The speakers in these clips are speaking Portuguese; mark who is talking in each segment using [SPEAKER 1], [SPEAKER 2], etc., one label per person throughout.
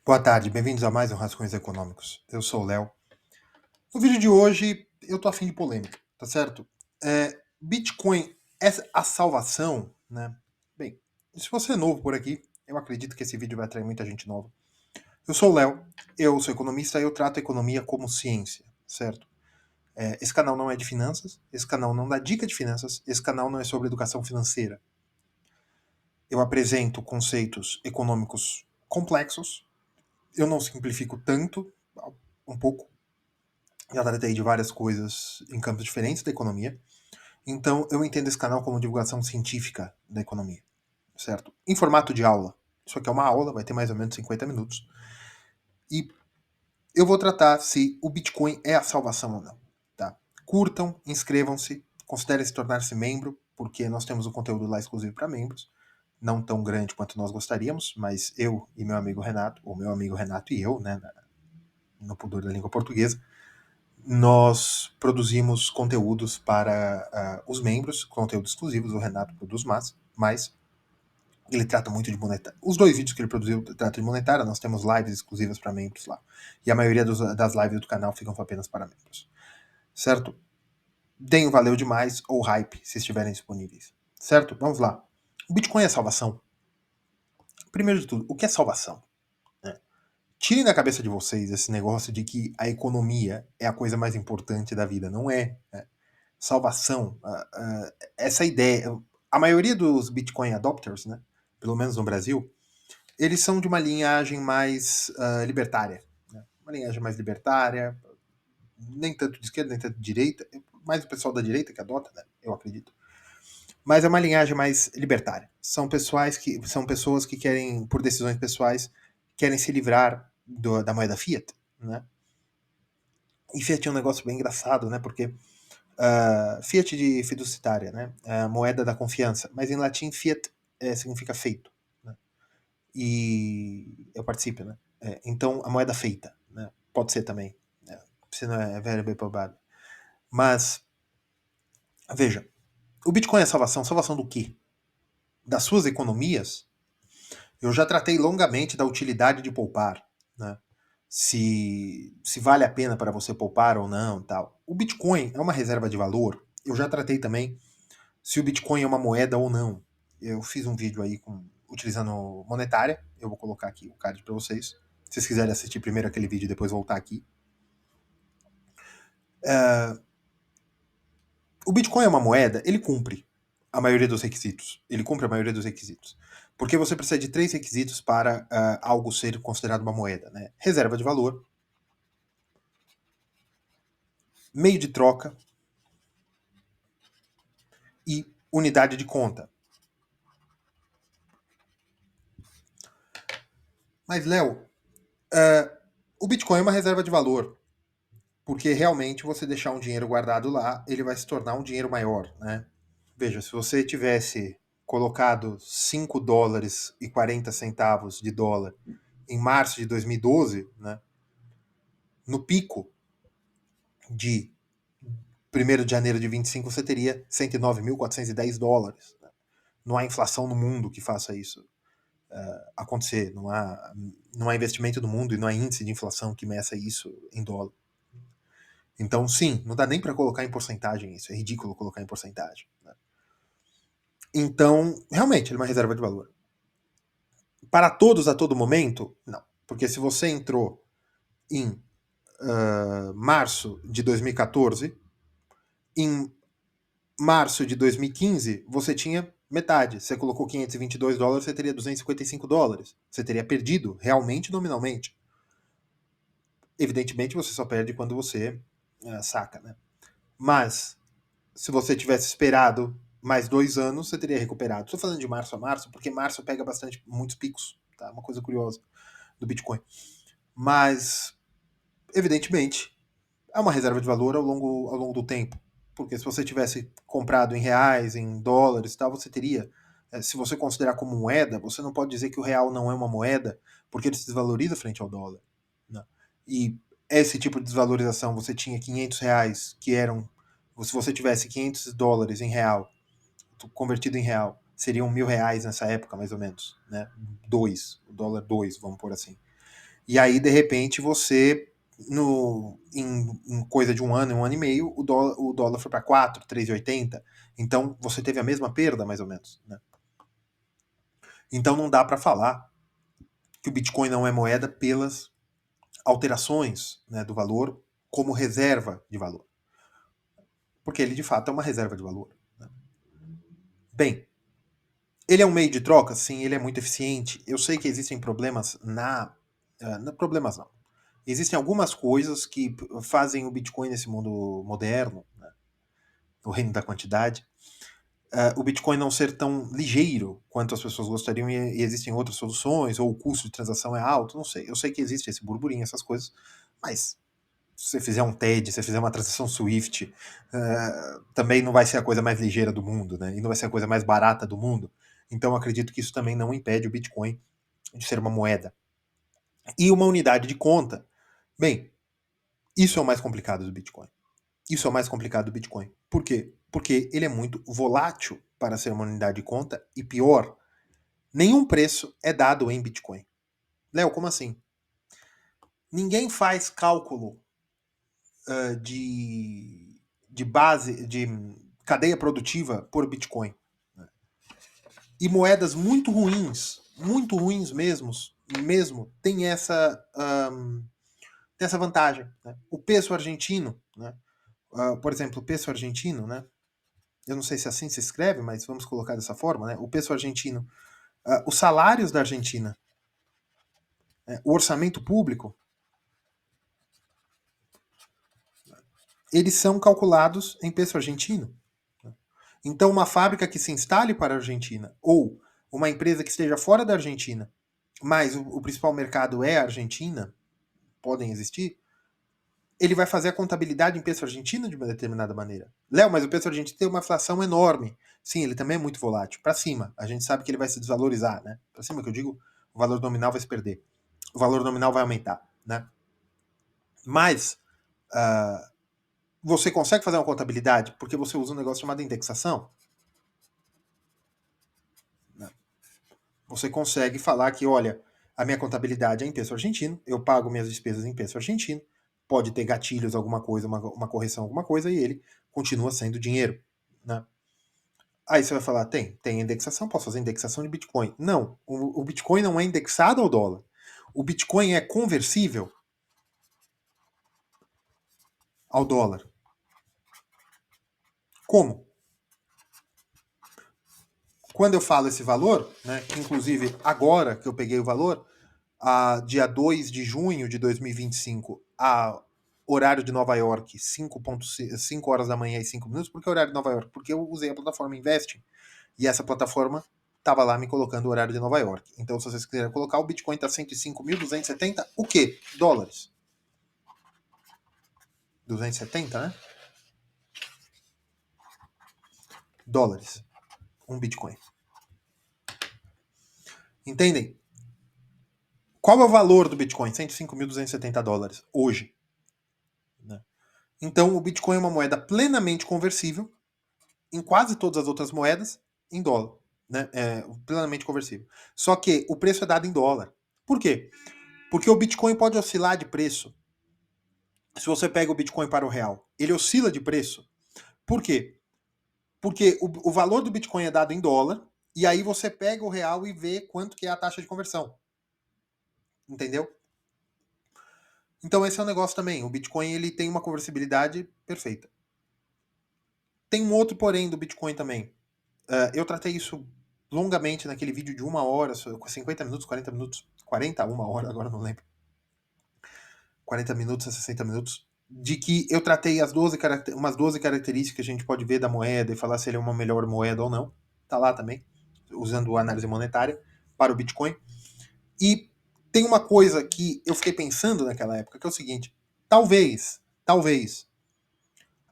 [SPEAKER 1] Boa tarde, bem-vindos a mais um Rascunhos Econômicos. Eu sou o Léo. No vídeo de hoje, eu tô afim de polêmica, tá certo? Bitcoin é a salvação, né? Bem, se você é novo por aqui, eu acredito que esse vídeo vai atrair muita gente nova. Eu sou o Léo, eu sou economista e eu trato a economia como ciência, certo? Esse canal não é de finanças, esse canal não dá dica de finanças, esse canal não é sobre educação financeira. Eu apresento conceitos econômicos complexos, eu não simplifico tanto, um pouco. Já tratei de várias coisas em campos diferentes da economia. Então, eu entendo esse canal como divulgação científica da economia, certo? Em formato de aula. Isso aqui é uma aula, vai ter mais ou menos 50 minutos. E eu vou tratar se o Bitcoin é a salvação ou não. Tá? Curtam, inscrevam-se, considerem se tornar-se membro, porque nós temos um conteúdo lá exclusivo para membros. Não tão grande quanto nós gostaríamos, mas eu e meu amigo Renato, ou meu amigo Renato e eu, né, no pudor da língua portuguesa, nós produzimos conteúdos para os membros, conteúdos exclusivos. O Renato produz mais. Ele trata muito de monetária. Os dois vídeos que ele produziu tratam de monetária. Nós temos lives exclusivas para membros lá. E a maioria das lives do canal ficam apenas para membros. Certo? Deem o valeu demais ou hype se estiverem disponíveis. Certo? Vamos lá. O Bitcoin é salvação? Primeiro de tudo, o que é salvação? Tirem da cabeça de vocês esse negócio de que a economia é a coisa mais importante da vida. Não é. Salvação, essa ideia. A maioria dos Bitcoin adopters, né, pelo menos no Brasil, eles são de uma linhagem mais libertária. Né? Uma linhagem mais libertária, nem tanto de esquerda, nem tanto de direita, mais o pessoal da direita que adota, né, eu acredito. Mas é uma linhagem mais libertária. São pessoas que querem, por decisões pessoais, querem se livrar da moeda fiat. Né? E fiat é um negócio bem engraçado, né? Porque fiat de fiduciária, né? Moeda da confiança. Mas em latim, fiat significa feito. Né? E é o particípio, né? Então, a moeda feita. Né? Pode ser também. Né? Se não é verbo é probado. Mas, veja, o Bitcoin é salvação. Salvação do quê? Das suas economias? Eu já tratei longamente da utilidade de poupar. Né? Se vale a pena para você poupar ou não. Tal. O Bitcoin é uma reserva de valor. Eu já tratei também se o Bitcoin é uma moeda ou não. Eu fiz um vídeo aí utilizando monetária. Eu vou colocar aqui o card para vocês. Se vocês quiserem assistir primeiro aquele vídeo e depois voltar aqui. O Bitcoin é uma moeda, ele cumpre a maioria dos requisitos. Ele cumpre a maioria dos requisitos. Porque você precisa de 3 requisitos para algo ser considerado uma moeda. Né? Reserva de valor, meio de troca e unidade de conta. Mas, Léo, o Bitcoin é uma reserva de valor. Porque realmente você deixar um dinheiro guardado lá, ele vai se tornar um dinheiro maior, né? Veja, se você tivesse colocado 5 dólares e 40 centavos de dólar em março de 2012, né? No pico de 1º de janeiro de 25, você teria 109.410 dólares. Né? Não há inflação no mundo que faça isso acontecer. Não há investimento no mundo e não há índice de inflação que meça isso em dólar. Então, sim, não dá nem para colocar em porcentagem isso. É ridículo colocar em porcentagem. Né? Então, realmente, ele é uma reserva de valor. Para todos a todo momento? Não. Porque se você entrou em março de 2014, em março de 2015, você tinha metade. Você colocou 522 dólares, você teria 255 dólares. Você teria perdido, realmente, nominalmente. Evidentemente, você só perde quando você saca, né? Mas, se você tivesse esperado mais 2 anos, você teria recuperado. Estou falando de março a março, porque março pega muitos picos, tá? Uma coisa curiosa do Bitcoin. Mas, evidentemente, é uma reserva de valor ao longo do tempo. Porque se você tivesse comprado em reais, em dólares e tal, você teria. Se você considerar como moeda, você não pode dizer que o real não é uma moeda, porque ele se desvaloriza frente ao dólar. Né? E esse tipo de desvalorização, você tinha 500 reais que eram. Se você tivesse 500 dólares em real, convertido em real, seriam 1.000 reais nessa época, mais ou menos. Né? O dólar 2, vamos por assim. E aí, de repente, você, em coisa de um ano e meio, o dólar foi para 4, 3,80. Então, você teve a mesma perda, mais ou menos. Né? Então, não dá para falar que o Bitcoin não é moeda pelas alterações, né, do valor como reserva de valor. Porque ele, de fato, é uma reserva de valor. Né? Bem, ele é um meio de troca? Sim, ele é muito eficiente. Eu sei que existem problemas problemas não. Existem algumas coisas que fazem o Bitcoin nesse mundo moderno, né, o reino da quantidade, o Bitcoin não ser tão ligeiro quanto as pessoas gostariam e existem outras soluções, ou o custo de transação é alto, não sei. Eu sei que existe esse burburinho, essas coisas, mas se você fizer um TED, se você fizer uma transação Swift, também não vai ser a coisa mais ligeira do mundo, né? E não vai ser a coisa mais barata do mundo. Então eu acredito que isso também não impede o Bitcoin de ser uma moeda. E uma unidade de conta, bem, isso é o mais complicado do Bitcoin. Isso é o mais complicado do Bitcoin. Por quê? Porque ele é muito volátil para ser uma unidade de conta e pior, nenhum preço é dado em Bitcoin. Léo, como assim? Ninguém faz cálculo de base, de cadeia produtiva por Bitcoin. E moedas muito ruins mesmo, tem tem essa vantagem. Né? O peso argentino, né? Por exemplo, o peso argentino, né? Eu não sei se assim se escreve, mas vamos colocar dessa forma, né? O peso argentino, os salários da Argentina, né? O orçamento público, eles são calculados em peso argentino. Então, uma fábrica que se instale para a Argentina ou uma empresa que esteja fora da Argentina, mas o principal mercado é a Argentina, podem existir, ele vai fazer a contabilidade em peso argentino de uma determinada maneira. Léo, mas o peso argentino tem uma inflação enorme. Sim, ele também é muito volátil. Para cima, a gente sabe que ele vai se desvalorizar, né? Para cima que eu digo, o valor nominal vai se perder. O valor nominal vai aumentar, né? Mas você consegue fazer uma contabilidade porque você usa um negócio chamado indexação. Você consegue falar que, olha, a minha contabilidade é em peso argentino, eu pago minhas despesas em peso argentino, pode ter gatilhos, alguma coisa, uma correção, alguma coisa, e ele continua sendo dinheiro. Né? Aí você vai falar, tem indexação, posso fazer indexação de Bitcoin. Não, o Bitcoin não é indexado ao dólar. O Bitcoin é conversível ao dólar. Como? Quando eu falo esse valor, né, que inclusive agora que eu peguei o valor, dia 2 de junho de 2025, a horário de Nova York, 5 horas da manhã e 5 minutos. Por que horário de Nova York? Porque eu usei a plataforma Invest e essa plataforma estava lá me colocando o horário de Nova York. Então, se vocês quiserem colocar, o Bitcoin está 105.270, o quê? Dólares. 270, né? Dólares. Um Bitcoin. Entendem? Qual é o valor do Bitcoin? 105.270 dólares hoje. Né? Então, o Bitcoin é uma moeda plenamente conversível em quase todas as outras moedas em dólar. Né? Plenamente conversível. Só que o preço é dado em dólar. Por quê? Porque o Bitcoin pode oscilar de preço. Se você pega o Bitcoin para o real, ele oscila de preço. Por quê? Porque o valor do Bitcoin é dado em dólar, e aí você pega o real e vê quanto que é a taxa de conversão. Entendeu? Então esse é o negócio também. O Bitcoin ele tem uma conversibilidade perfeita. Tem um outro porém do Bitcoin também. Eu tratei isso longamente naquele vídeo de 1 hora, 50 minutos, 40 minutos, 40 a 1 hora, agora não lembro. 40 minutos a 60 minutos. De que eu tratei umas 12 características que a gente pode ver da moeda e falar se ele é uma melhor moeda ou não. Tá lá também, usando a análise monetária para o Bitcoin. E tem uma coisa que eu fiquei pensando naquela época, que é o seguinte: talvez,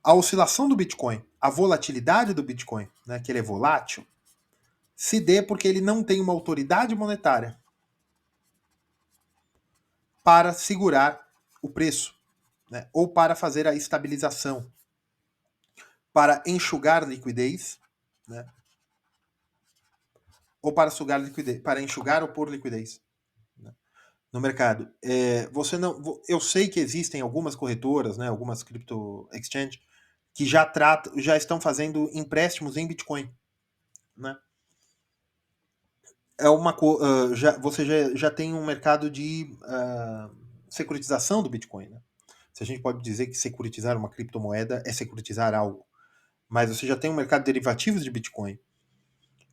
[SPEAKER 1] a oscilação do Bitcoin, a volatilidade do Bitcoin, né, que ele é volátil, se dê porque ele não tem uma autoridade monetária para segurar o preço, né, ou para fazer a estabilização, para enxugar liquidez, né, ou para sugar liquidez, para enxugar ou pôr liquidez. Né. no mercado. Você não, eu sei que existem algumas corretoras, né, algumas crypto exchange que já estão fazendo empréstimos em Bitcoin, né? Você já tem um mercado de securitização do Bitcoin, né? Se a gente pode dizer que securitizar uma criptomoeda é securitizar algo, mas você já tem um mercado de derivativos de Bitcoin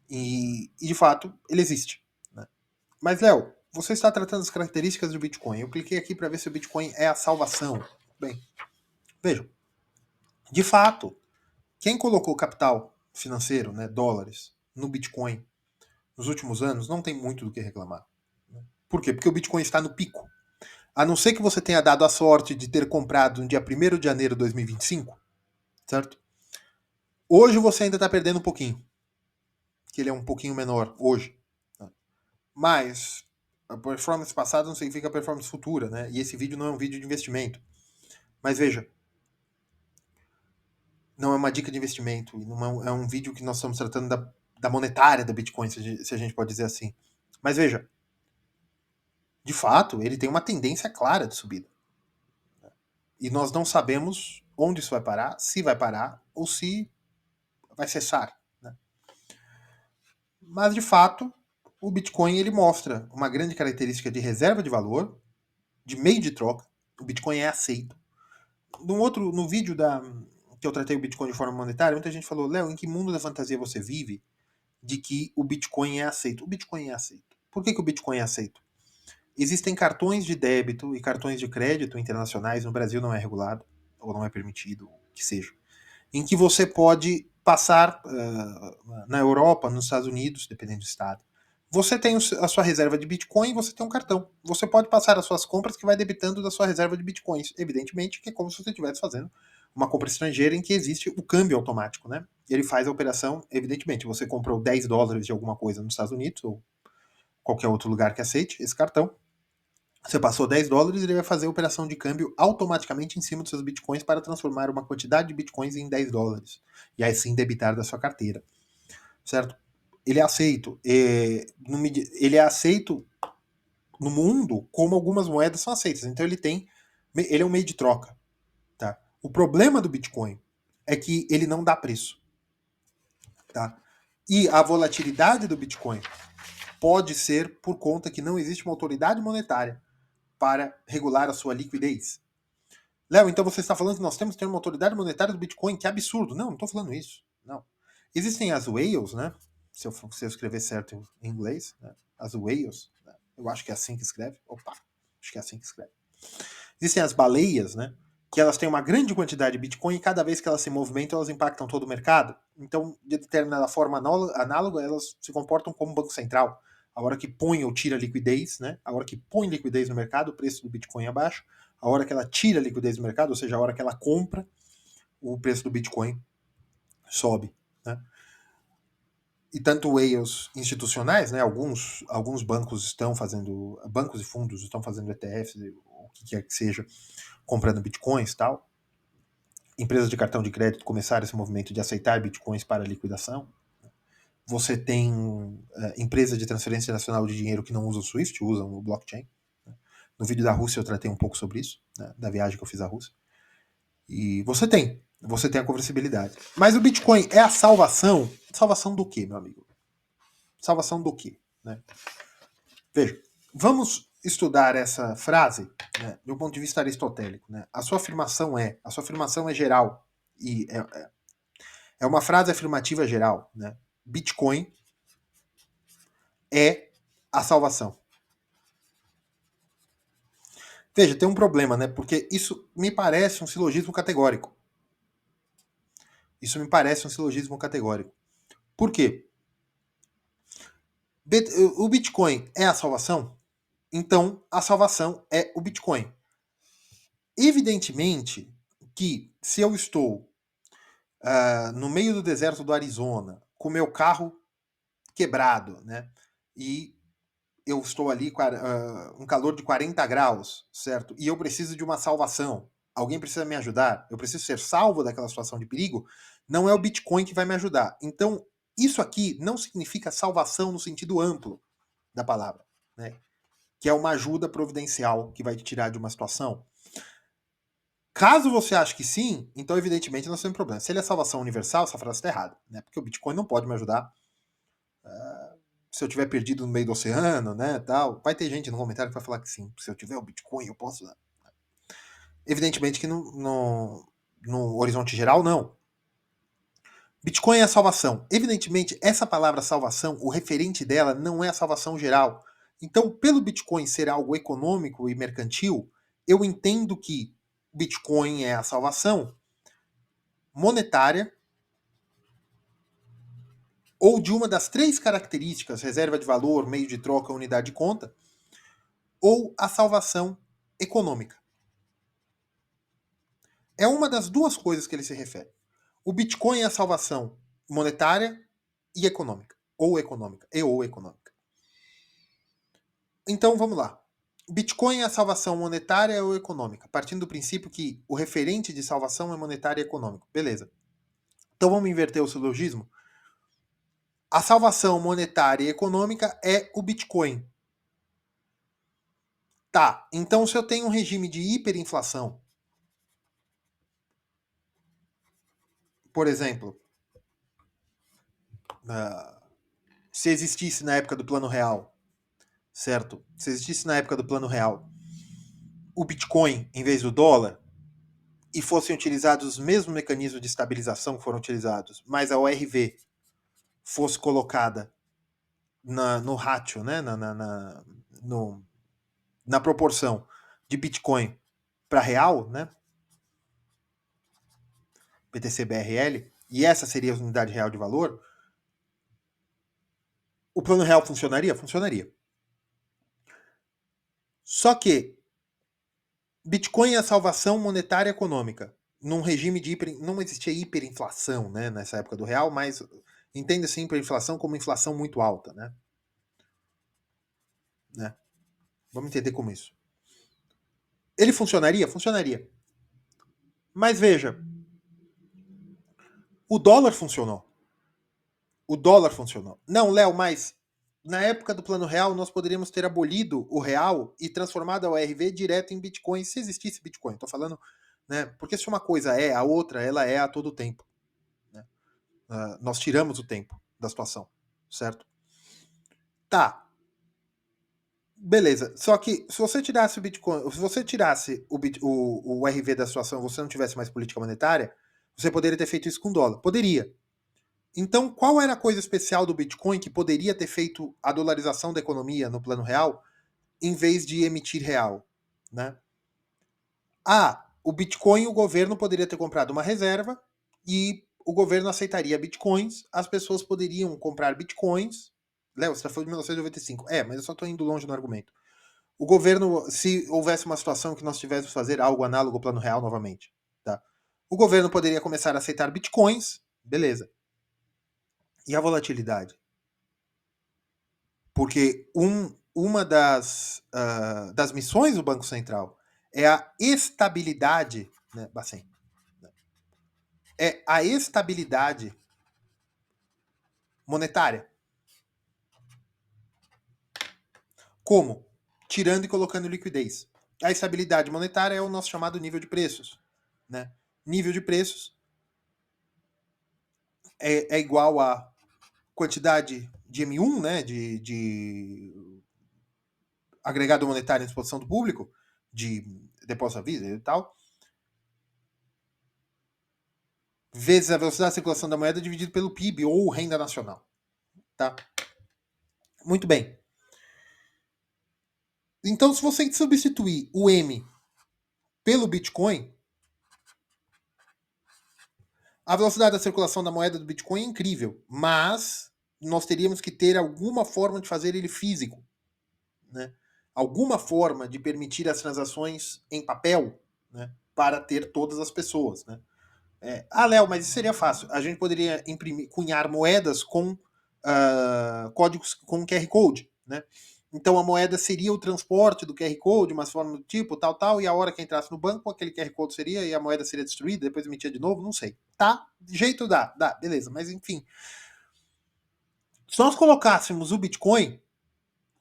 [SPEAKER 1] e de fato ele existe, né? Mas Léo, você está tratando as características do Bitcoin. Eu cliquei aqui para ver se o Bitcoin é a salvação. Bem, vejam, de fato, quem colocou capital financeiro, né, dólares, no Bitcoin nos últimos anos não tem muito do que reclamar. Por quê? Porque o Bitcoin está no pico. A não ser que você tenha dado a sorte de ter comprado no dia 1º de janeiro de 2025, certo? Hoje você ainda está perdendo um pouquinho, que ele é um pouquinho menor hoje. Mas a performance passada não significa a performance futura, né? E esse vídeo não é um vídeo de investimento. Mas veja, não é uma dica de investimento, não é um vídeo que nós estamos tratando da monetária da Bitcoin, se a gente pode dizer assim. Mas veja, de fato, ele tem uma tendência clara de subida. E nós não sabemos onde isso vai parar, se vai parar ou se vai cessar. Né? Mas, de fato, o Bitcoin ele mostra uma grande característica de reserva de valor, de meio de troca. O Bitcoin é aceito. No vídeo que eu tratei o Bitcoin de forma monetária, muita gente falou, Léo, em que mundo da fantasia você vive de que o Bitcoin é aceito? O Bitcoin é aceito. Por que o Bitcoin é aceito? Existem cartões de débito e cartões de crédito internacionais, no Brasil não é regulado, ou não é permitido, que seja, em que você pode passar na Europa, nos Estados Unidos, dependendo do estado. Você tem a sua reserva de Bitcoin e você tem um cartão. Você pode passar as suas compras que vai debitando da sua reserva de Bitcoins. Evidentemente que é como se você estivesse fazendo uma compra estrangeira em que existe o câmbio automático, né? Ele faz a operação, evidentemente, você comprou $10 de alguma coisa nos Estados Unidos ou qualquer outro lugar que aceite esse cartão, você passou $10 e ele vai fazer a operação de câmbio automaticamente em cima dos seus bitcoins para transformar uma quantidade de bitcoins em $10. E aí sim debitar da sua carteira. Certo? Ele é aceito. Ele é aceito no mundo como algumas moedas são aceitas. Então ele é um meio de troca. Tá? O problema do Bitcoin é que ele não dá preço. Tá? E a volatilidade do Bitcoin pode ser por conta que não existe uma autoridade monetária para regular a sua liquidez. Léo, então você está falando que nós temos que ter uma autoridade monetária do Bitcoin? Que absurdo. Não estou falando isso. Não. Existem as whales, né? Se eu escrever certo em inglês, né? As whales, né? Eu acho que é assim que escreve. Opa, acho que é assim que escreve. Existem as baleias, né? Que elas têm uma grande quantidade de Bitcoin e cada vez que elas se movimentam, elas impactam todo o mercado. Então, de determinada forma análoga, elas se comportam como um banco central. A hora que põe ou tira liquidez, né? A hora que põe liquidez no mercado, o preço do Bitcoin abaixo. A hora que ela tira liquidez do mercado, ou seja, a hora que ela compra, o preço do Bitcoin sobe. Né? E tanto whales institucionais, né, alguns bancos estão fazendo, bancos e fundos estão fazendo ETFs, o que quer que seja, comprando bitcoins e tal. Empresas de cartão de crédito começaram esse movimento de aceitar bitcoins para liquidação. Você tem empresas de transferência nacional de dinheiro que não usam o SWIFT, usam o blockchain. No vídeo da Rússia eu tratei um pouco sobre isso, né, da viagem que eu fiz à Rússia. E você tem a conversibilidade. Mas o Bitcoin é a salvação? Salvação do quê, meu amigo? Salvação do quê? Né? Veja, vamos estudar essa frase, né, de um ponto de vista aristotélico. Né? A sua afirmação é geral e é uma frase afirmativa geral. Né? Bitcoin é a salvação. Veja, tem um problema, né? Porque isso me parece um silogismo categórico. Isso me parece um silogismo categórico. Por quê? O Bitcoin é a salvação? Então, a salvação é o Bitcoin. Evidentemente que se eu estou no meio do deserto do Arizona, com meu carro quebrado, né? E eu estou ali com um calor de 40 graus, certo? E eu preciso de uma salvação. Alguém precisa me ajudar. Eu preciso ser salvo daquela situação de perigo. Não é o Bitcoin que vai me ajudar. Então, isso aqui não significa salvação no sentido amplo da palavra, né? que é uma ajuda providencial que vai te tirar de uma situação? Caso você ache que sim, então evidentemente nós temos problema. Se ele é salvação universal, essa frase está errada, né? Porque o Bitcoin não pode me ajudar se eu tiver perdido no meio do oceano, né, tal. Vai ter gente no comentário que vai falar que sim. Se eu tiver o Bitcoin, eu posso. Evidentemente que no horizonte geral, não. Bitcoin é a salvação. Evidentemente, essa palavra salvação, o referente dela não é a salvação geral. Então, pelo Bitcoin ser algo econômico e mercantil, eu entendo que Bitcoin é a salvação monetária ou de uma das três características, reserva de valor, meio de troca, unidade de conta, ou a salvação econômica. É uma das duas coisas que ele se refere. O Bitcoin é a salvação monetária e econômica. Ou econômica. E ou econômica. Então vamos lá. Bitcoin é a salvação monetária ou econômica, partindo do princípio que o referente de salvação é monetário e econômico. Beleza. Então vamos inverter o silogismo. A salvação monetária e econômica é o Bitcoin. Tá, então se eu tenho um regime de hiperinflação, por exemplo, se existisse na época do Plano Real, certo? Se existisse na época do Plano Real o Bitcoin em vez do dólar e fossem utilizados os mesmos mecanismos de estabilização que foram utilizados, mas a ORV fosse colocada no ratio, né? Na proporção de Bitcoin para real, né? BTC-BRL, e essa seria a unidade real de valor, o plano real funcionaria? Funcionaria. Só que Bitcoin é a salvação monetária econômica. Num regime de não existia hiperinflação, né, nessa época do real, mas entenda-se hiperinflação como inflação muito alta, né? Vamos entender como isso. Ele funcionaria? Funcionaria. Mas veja, o dólar funcionou. O dólar funcionou. Não, Léo, mas na época do Plano Real nós poderíamos ter abolido o real e transformado a ORV direto em Bitcoin, se existisse Bitcoin. Estou falando, né? Porque se uma coisa é, a outra ela é a todo tempo. Né? Nós tiramos o tempo da situação, certo? Tá. Beleza. Só que se você tirasse o Bitcoin, se você tirasse o RV da situação, você não tivesse mais política monetária, você poderia ter feito isso com dólar. Poderia. Então, qual era a coisa especial do Bitcoin que poderia ter feito a dolarização da economia no plano real, em vez de emitir real, né? O Bitcoin, o governo poderia ter comprado uma reserva e o governo aceitaria bitcoins, as pessoas poderiam comprar bitcoins. Léo, você já foi de 1995. Mas eu só estou indo longe no argumento. O governo, se houvesse uma situação que nós tivéssemos que fazer algo análogo ao plano real novamente, tá? O governo poderia começar a aceitar bitcoins, beleza. E a volatilidade? Porque uma das missões do Banco Central é a estabilidade, né, Bacen? É a estabilidade monetária. Como? Tirando e colocando liquidez. A estabilidade monetária é o nosso chamado nível de preços. Né? Nível de preços é igual a quantidade de M1, né, de agregado monetário em disposição do público, de depósito à vista e tal, vezes a velocidade de circulação da moeda dividido pelo PIB ou renda nacional. Tá? Muito bem. Então, se você substituir o M pelo Bitcoin, a velocidade da circulação da moeda do Bitcoin é incrível, mas nós teríamos que ter alguma forma de fazer ele físico, né? Alguma forma de permitir as transações em papel, né? Para ter todas as pessoas, né? Léo, mas isso seria fácil. A gente poderia cunhar moedas com códigos com QR Code, né? Então a moeda seria o transporte do QR Code, uma forma do tipo, tal, e a hora que entrasse no banco, aquele QR Code seria, e a moeda seria destruída, depois emitia de novo, não sei. Tá? De jeito dá, beleza. Mas enfim. Se nós colocássemos o Bitcoin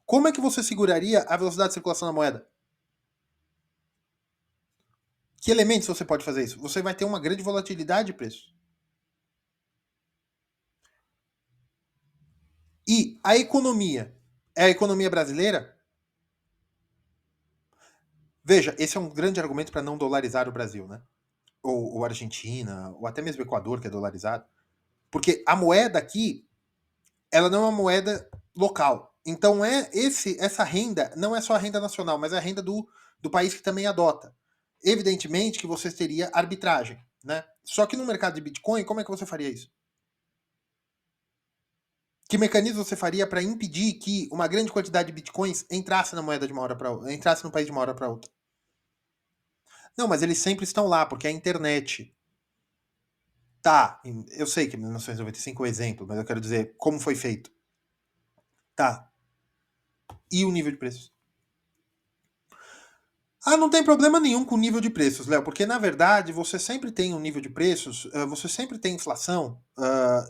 [SPEAKER 1] Como é que você seguraria a velocidade de circulação da moeda? Que elementos você pode fazer isso? Você vai ter uma grande volatilidade de preços. E a economia é a economia brasileira? Veja, esse é um grande argumento para não dolarizar o Brasil, né? Ou Argentina, ou até mesmo Equador, que é dolarizado. Porque a moeda aqui, ela não é uma moeda local. Então essa renda não é só a renda nacional, mas é a renda do país que também adota. Evidentemente que você teria arbitragem, né? Só que no mercado de Bitcoin, como é que você faria isso? Que mecanismo você faria para impedir que uma grande quantidade de bitcoins entrasse na moeda de uma hora para outra, entrasse no país de uma hora para outra? Não, mas eles sempre estão lá, porque é a internet. Tá, eu sei que 1995 é o exemplo, mas eu quero dizer como foi feito. Tá. E o nível de preços? Ah, não tem problema nenhum com o nível de preços, Léo, porque na verdade você sempre tem um nível de preços, você sempre tem inflação,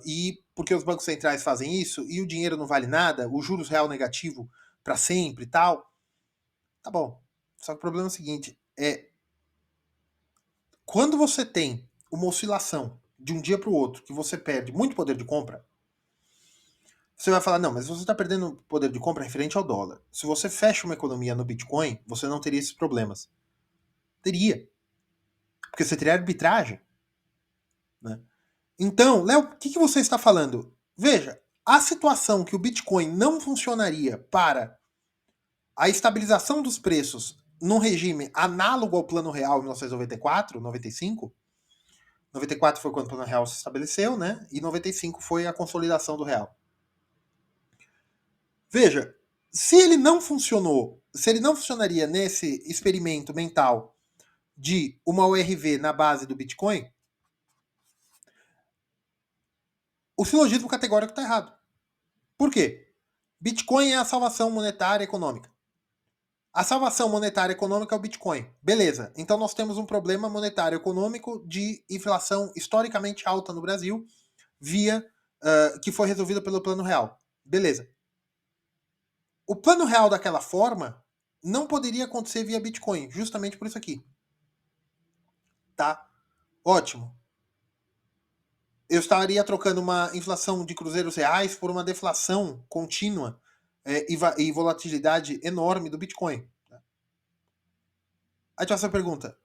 [SPEAKER 1] e porque os bancos centrais fazem isso, e o dinheiro não vale nada, o juros real negativo para sempre e tal, tá bom. Só que o problema é o seguinte, quando você tem uma oscilação de um dia para o outro, que você perde muito poder de compra, você vai falar, não, mas você está perdendo poder de compra referente ao dólar. Se você fecha uma economia no Bitcoin, você não teria esses problemas. Teria. Porque você teria arbitragem. Né? Então, Léo, o que você está falando? Veja, a situação que o Bitcoin não funcionaria para a estabilização dos preços num regime análogo ao Plano Real em 1994, 95. 94 foi quando o Plano Real se estabeleceu, né? E 95 foi a consolidação do real. Veja, se ele não funcionou, se ele não funcionaria nesse experimento mental de uma URV na base do Bitcoin, o silogismo categórico está errado. Por quê? Bitcoin é a salvação monetária econômica. A salvação monetária econômica é o Bitcoin. Beleza. Então nós temos um problema monetário econômico de inflação historicamente alta no Brasil, via que foi resolvida pelo Plano Real. Beleza. O Plano Real daquela forma não poderia acontecer via Bitcoin, justamente por isso aqui. Tá? Ótimo. Eu estaria trocando uma inflação de cruzeiros reais por uma deflação contínua e volatilidade enorme do Bitcoin. Aí tu faz essa pergunta.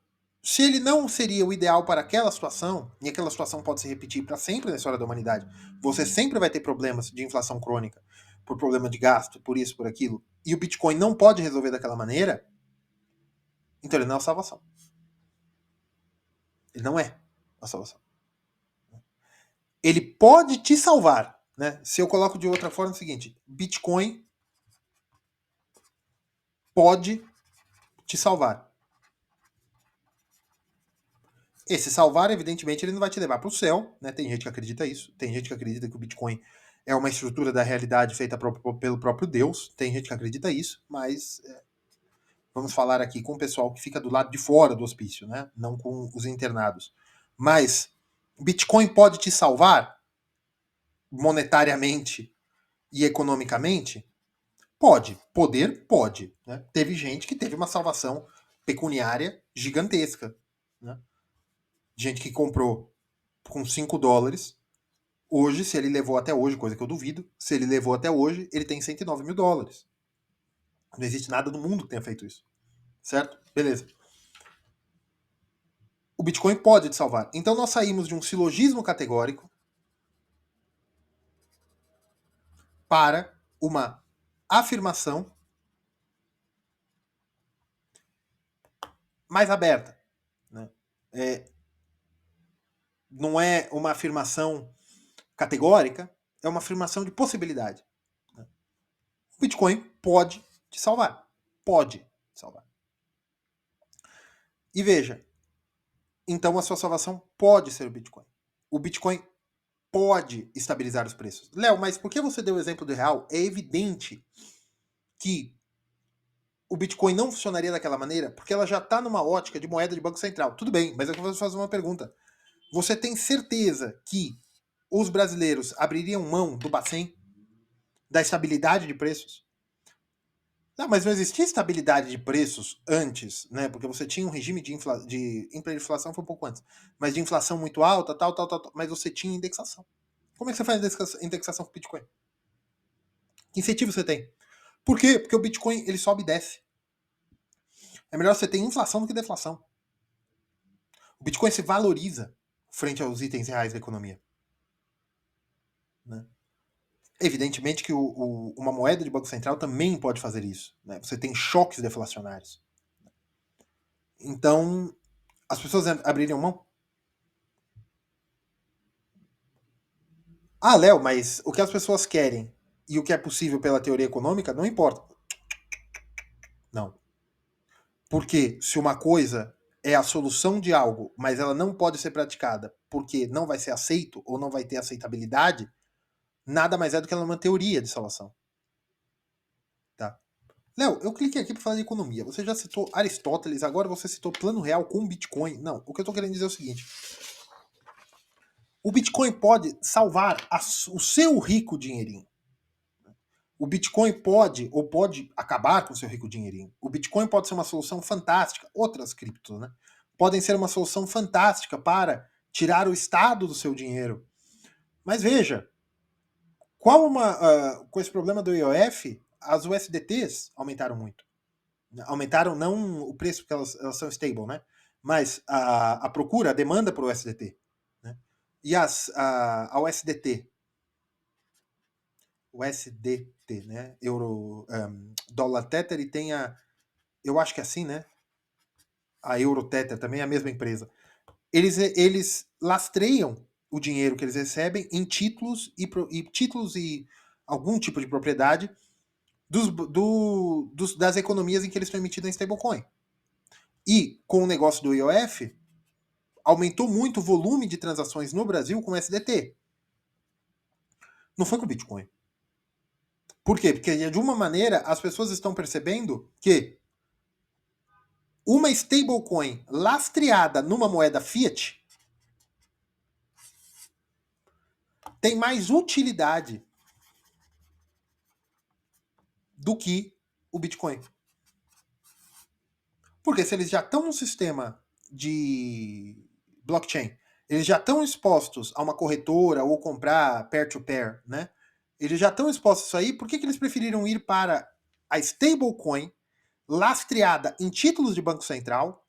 [SPEAKER 1] Se ele não seria o ideal para aquela situação, e aquela situação pode se repetir para sempre na história da humanidade, você sempre vai ter problemas de inflação crônica, por problema de gasto, por isso, por aquilo, e o Bitcoin não pode resolver daquela maneira, então ele não é a salvação. Ele não é a salvação. Ele pode te salvar. Né? Se eu coloco de outra forma, é o seguinte: Bitcoin pode te salvar. Esse salvar, evidentemente, ele não vai te levar para o céu. Né? Tem gente que acredita isso. Tem gente que acredita que o Bitcoin é uma estrutura da realidade feita pelo próprio Deus. Tem gente que acredita isso, mas vamos falar aqui com o pessoal que fica do lado de fora do hospício, né? Não com os internados. Mas Bitcoin pode te salvar monetariamente e economicamente? Pode. Poder, pode. Né? Teve gente que teve uma salvação pecuniária gigantesca. Né? Gente que comprou com $5. Hoje, se ele levou até hoje, coisa que eu duvido, se ele levou até hoje, ele tem $109 mil. Não existe nada no mundo que tenha feito isso. Certo? Beleza. O Bitcoin pode te salvar. Então nós saímos de um silogismo categórico para uma afirmação mais aberta. Né? Não é uma afirmação categórica, é uma afirmação de possibilidade. Né? O Bitcoin pode te salvar. Pode te salvar. E veja, então a sua salvação pode ser o Bitcoin. O Bitcoin pode estabilizar os preços. Léo, mas por que você deu o exemplo do real? É evidente que o Bitcoin não funcionaria daquela maneira porque ela já está numa ótica de moeda de Banco Central. Tudo bem, mas eu vou fazer uma pergunta. Você tem certeza que os brasileiros abririam mão do Bacen, da estabilidade de preços? Não, mas não existia estabilidade de preços antes, né? Porque você tinha um regime de hiperinflação foi um pouco antes, mas de inflação muito alta, tal, mas você tinha indexação. Como é que você faz indexação com o Bitcoin? Que incentivo você tem? Por quê? Porque o Bitcoin ele sobe e desce. É melhor você ter inflação do que deflação. O Bitcoin se valoriza frente aos itens reais da economia. Né? Evidentemente que uma moeda de Banco Central também pode fazer isso. Né? Você tem choques deflacionários. Então, as pessoas abririam mão? Ah, Léo, mas o que as pessoas querem e o que é possível pela teoria econômica não importa. Não. Porque se uma coisa é a solução de algo, mas ela não pode ser praticada porque não vai ser aceito ou não vai ter aceitabilidade, nada mais é do que uma teoria de salvação. Tá? Léo, eu cliquei aqui para falar de economia. Você já citou Aristóteles, agora você citou plano real com Bitcoin. Não, o que eu estou querendo dizer é o seguinte: o Bitcoin pode salvar o seu rico dinheirinho. O Bitcoin pode acabar com o seu rico dinheirinho. O Bitcoin pode ser uma solução fantástica. Outras criptos, né? Podem ser uma solução fantástica para tirar o Estado do seu dinheiro. Mas veja, com esse problema do IOF, as USDTs aumentaram muito. Aumentaram não o preço, porque elas são stable, né? Mas a procura, a demanda para o USDT. Né? E a USDT, o SDT, né? Dólar Tether e tem eu acho que é assim, né? A Euro Tether também é a mesma empresa. Eles lastreiam o dinheiro que eles recebem em títulos e algum tipo de propriedade das economias em que eles estão emitidos em stablecoin. E com o negócio do IOF, aumentou muito o volume de transações no Brasil com SDT. Não foi com o Bitcoin. Por quê? Porque de uma maneira as pessoas estão percebendo que uma stablecoin lastreada numa moeda fiat tem mais utilidade do que o Bitcoin. Porque se eles já estão no sistema de blockchain, eles já estão expostos a uma corretora ou comprar peer-to-peer, né? Eles já estão expostos a isso aí, por que eles preferiram ir para a stablecoin lastreada em títulos de Banco Central,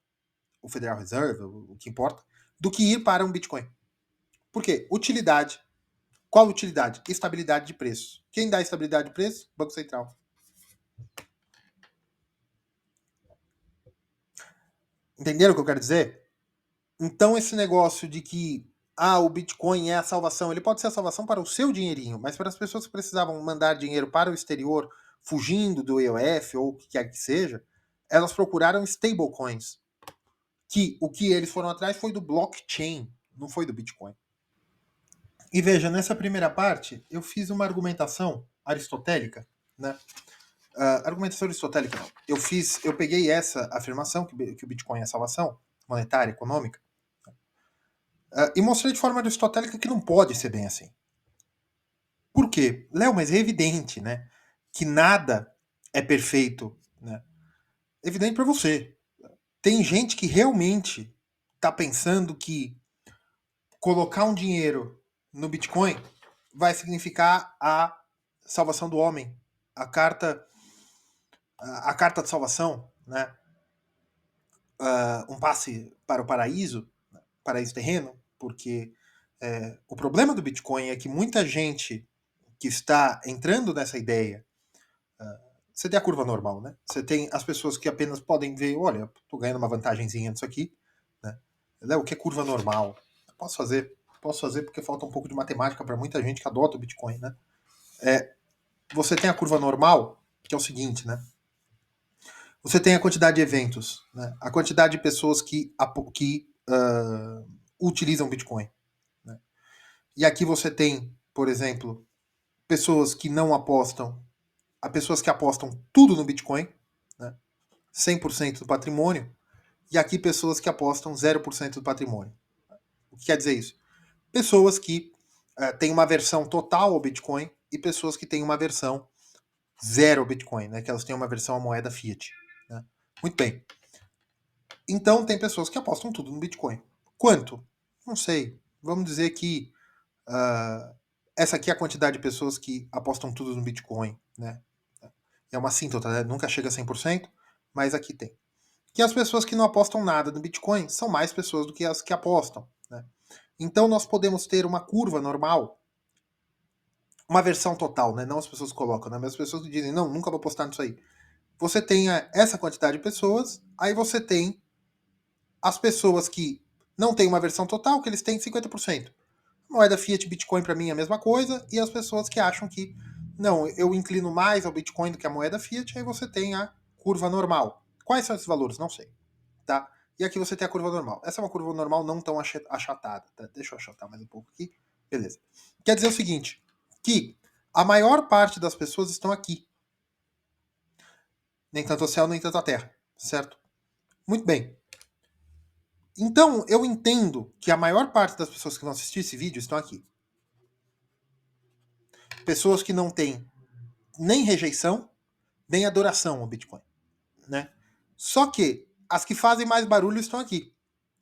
[SPEAKER 1] o Federal Reserve, o que importa, do que ir para um Bitcoin? Por quê? Utilidade. Qual utilidade? Estabilidade de preço. Quem dá estabilidade de preço? Banco Central. Entenderam o que eu quero dizer? Então esse negócio de que o Bitcoin é a salvação, ele pode ser a salvação para o seu dinheirinho, mas para as pessoas que precisavam mandar dinheiro para o exterior, fugindo do EOF ou o que quer que seja, elas procuraram stablecoins. Que o que eles foram atrás foi do blockchain, não foi do Bitcoin. E veja, nessa primeira parte, eu fiz uma argumentação aristotélica, né? Argumentação aristotélica não. Eu peguei essa afirmação que o Bitcoin é a salvação monetária, econômica, e mostrei de forma aristotélica que não pode ser bem assim. Por quê? Léo, mas é evidente, né? Que nada é perfeito, né? É evidente para você. Tem gente que realmente está pensando que colocar um dinheiro no Bitcoin vai significar a salvação do homem, a carta, a carta de salvação, né? Um passe para o paraíso terreno, porque o problema do Bitcoin é que muita gente que está entrando nessa ideia, você tem a curva normal, né? Você tem as pessoas que apenas podem ver, olha, tô ganhando uma vantagenzinha nisso aqui, né? O que é curva normal? Posso fazer porque falta um pouco de matemática para muita gente que adota o Bitcoin, né? Você tem a curva normal, que é o seguinte, né? Você tem a quantidade de eventos, né? A quantidade de pessoas que utilizam Bitcoin. Né? E aqui você tem, por exemplo, pessoas que não apostam, a pessoas que apostam tudo no Bitcoin, né? 100% do patrimônio, e aqui pessoas que apostam 0% do patrimônio. O que quer dizer isso? Pessoas que têm uma versão total ao Bitcoin e pessoas que têm uma versão zero ao Bitcoin, né? Que elas têm uma versão à moeda fiat. Né? Muito bem. Então tem pessoas que apostam tudo no Bitcoin. Quanto? Não sei. Vamos dizer que essa aqui é a quantidade de pessoas que apostam tudo no Bitcoin, né? É uma assíntota, né? Nunca chega a 100%, mas aqui tem. Que as pessoas que não apostam nada no Bitcoin são mais pessoas do que as que apostam, né? Então nós podemos ter uma curva normal, uma versão total, né? Não as pessoas colocam, né? Mas as pessoas que dizem, não, nunca vou apostar nisso aí. Você tem essa quantidade de pessoas, aí você tem as pessoas que não têm uma versão total, que eles têm 50%. Moeda fiat, Bitcoin para mim é a mesma coisa, e as pessoas que acham que não, eu inclino mais ao Bitcoin do que a moeda fiat, aí você tem a curva normal. Quais são esses valores? Não sei. Tá? E aqui você tem a curva normal. Essa é uma curva normal não tão achatada. Tá? Deixa eu achatar mais um pouco aqui. Beleza. Quer dizer o seguinte, que a maior parte das pessoas estão aqui. Nem tanto o céu, nem tanto a terra. Certo? Muito bem. Então, eu entendo que a maior parte das pessoas que vão assistir esse vídeo estão aqui. Pessoas que não têm nem rejeição, nem adoração ao Bitcoin. Né? Só que as que fazem mais barulho estão aqui.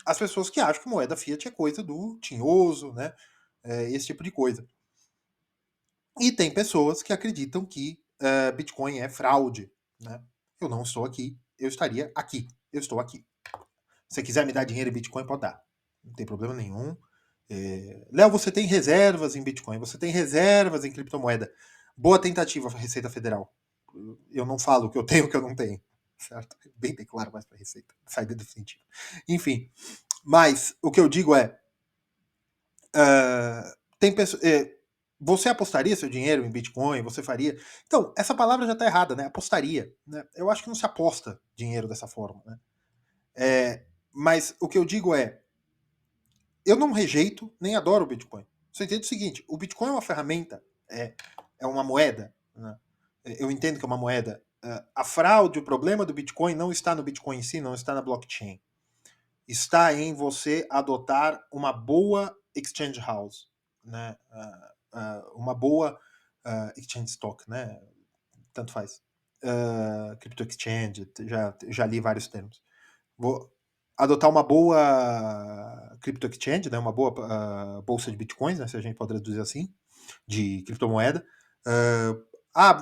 [SPEAKER 1] As pessoas que acham que moeda fiat é coisa do tinhoso, né? Esse tipo de coisa. E tem pessoas que acreditam que Bitcoin é fraude. Né? Eu não estou aqui, eu estaria aqui. Eu estou aqui. Se você quiser me dar dinheiro em Bitcoin, pode dar. Não tem problema nenhum. Léo, você tem reservas em Bitcoin, você tem reservas em criptomoeda. Boa tentativa, Receita Federal. Eu não falo o que eu tenho, o que eu não tenho. Certo? Bem claro mais para a Receita. Saída definitiva. Enfim, mas o que eu digo é. Tem pessoas. Você apostaria seu dinheiro em Bitcoin? Você faria? Então, essa palavra já está errada, né? Apostaria. Né? Eu acho que não se aposta dinheiro dessa forma. Né? Mas o que eu digo é, eu não rejeito nem adoro o Bitcoin. Você entende o seguinte, o Bitcoin é uma ferramenta, é uma moeda. Né? Eu entendo que é uma moeda. A fraude, o problema do Bitcoin não está no Bitcoin em si, não está na blockchain. Está em você adotar uma boa exchange house. Né? Uma boa exchange stock, né? Tanto faz. Crypto exchange, já li vários termos. Vou adotar uma boa crypto exchange, né? Uma boa bolsa de bitcoins, né? Se a gente pode traduzir assim, de criptomoeda.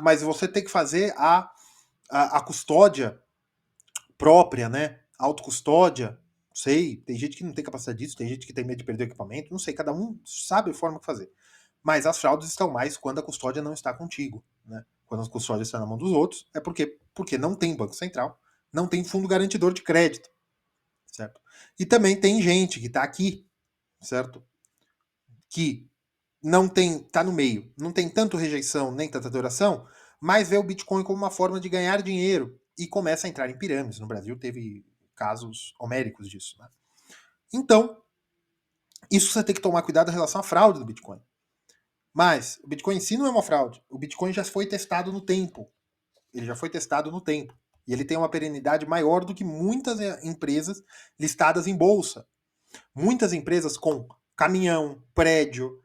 [SPEAKER 1] Mas você tem que fazer a custódia própria, né? Autocustódia. Não sei, tem gente que não tem capacidade disso, tem gente que tem medo de perder o equipamento, não sei, cada um sabe a forma que fazer. Mas as fraudes estão mais quando a custódia não está contigo, né? Quando a custódia está na mão dos outros, é porque não tem banco central, não tem fundo garantidor de crédito, certo? E também tem gente que está aqui, certo? Que não tem, tá no meio, não tem tanto rejeição nem tanta adoração, mas vê o Bitcoin como uma forma de ganhar dinheiro e começa a entrar em pirâmides. No Brasil teve casos homéricos disso, né? Então, isso você tem que tomar cuidado em relação à fraude do Bitcoin. Mas o Bitcoin em si não é uma fraude. O Bitcoin já foi testado no tempo. Ele já foi testado no tempo. E ele tem uma perenidade maior do que muitas empresas listadas em bolsa. Muitas empresas com caminhão, prédio,